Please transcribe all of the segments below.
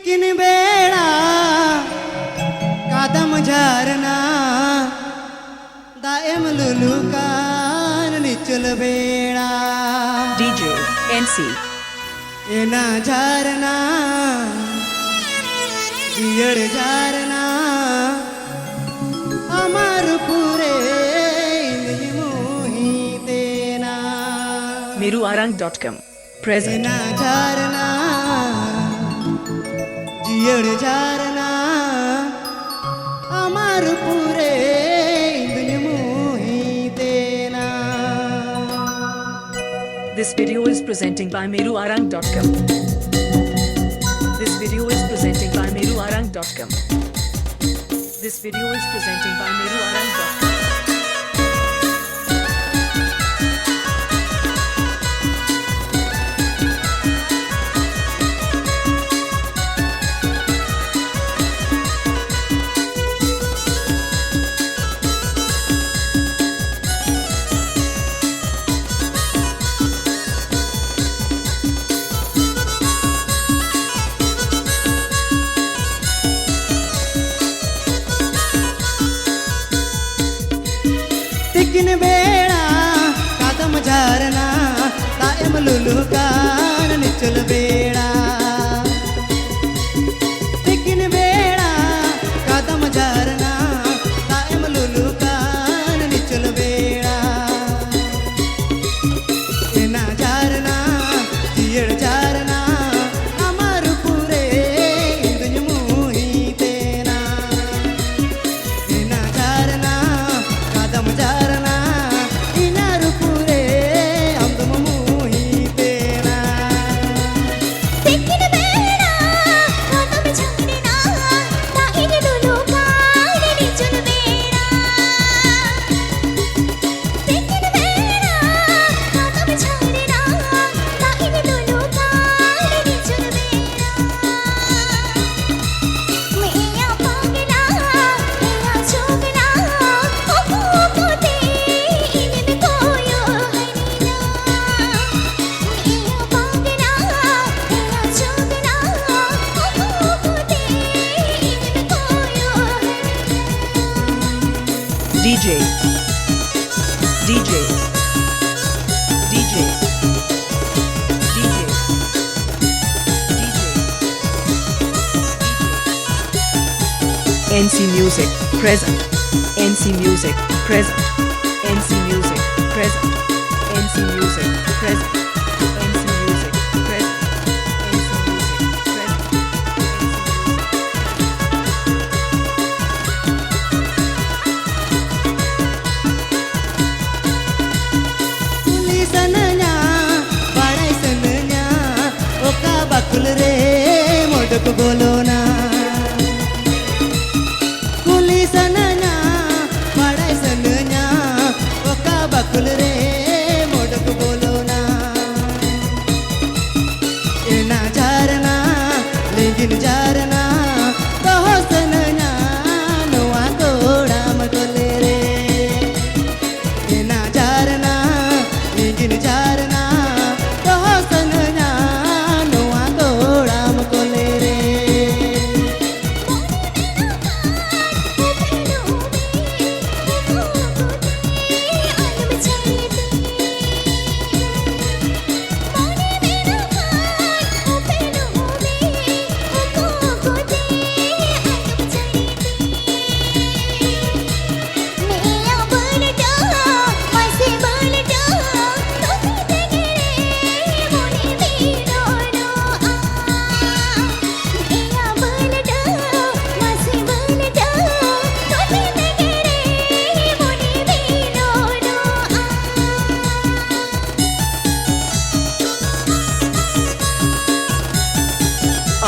तिकिन बेड़ा कादम झारना दाएम लुलू कान निचल बेड़ा DJ NC एना झारना जियड़ झारना अमर पूरे मोही तेना meruarang.com present एना झारना जियड़ झारना अमर पूरे मोही तेना This video is presenting by meruarang.com. This video is presenting by meruarang.com. This video is presenting by meruarang.com. तिकिन बेड़ा कादम झारना दाएम लुलू कान निचल बेड़ा तिकिन बेड़ा कादम झारना दाएम लुलू कान निचल बेड़ा एना झारना जियड़ झारना अमर पूरे इंद्र मोही तेना एना झारना कादम झारना इनार पूरे अंदम मोही तेना तिकिन बेड़ा कादम झारना दाएम लुलू कान निचल बेड़ा तिकिन बेड़ा कादम झारना दाएम लुलू कान निचल बेड़ा मैया पागला मैया जोगला ओको कोते इनन कोयो हनीना मैया पागला मैया जोगला ओको कोते इनन कोयो DJ DJ DJ DJ NC Music present NC Music present NC Music present NC Music present NC Music present NC Music present पुलिसनnya बाड़ाई सनnya ओका बकुल रे मोडक बोलोना पुलिसनnya बाड़ाई सनnya ओका बकुल रे मोडक बोलोना एना झारना लेंगिन झारना तो सनnya नोआ गोड़ा मटोले रे एना झारना लेंगिन झारना तो सनnya नोआ गोड़ा मटोले रे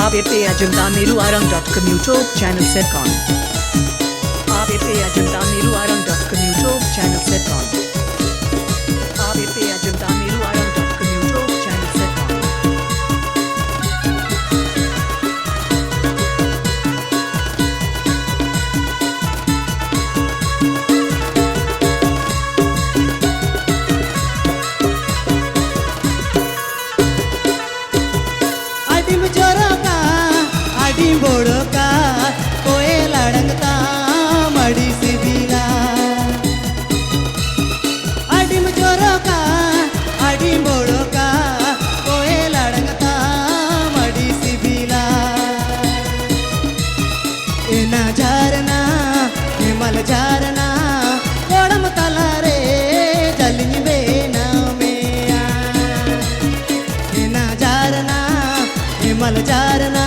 आप पे Ajanta meruarang.com YouTube channel set on आप पे Ajanta meruarang.com YouTube channel set on आप पे Ajanta meruarang.com YouTube channel set on आदिम जोरोका आडी बोड़का कोए लड़ंगता मड़ी सिबिला आडी जोरोका आडी बोड़का कोए लड़ंगता मड़ी सिबिला एना झरना हिमल झरना कोड़म तला रे जलिंग बेना में एना झरना हिमल झरना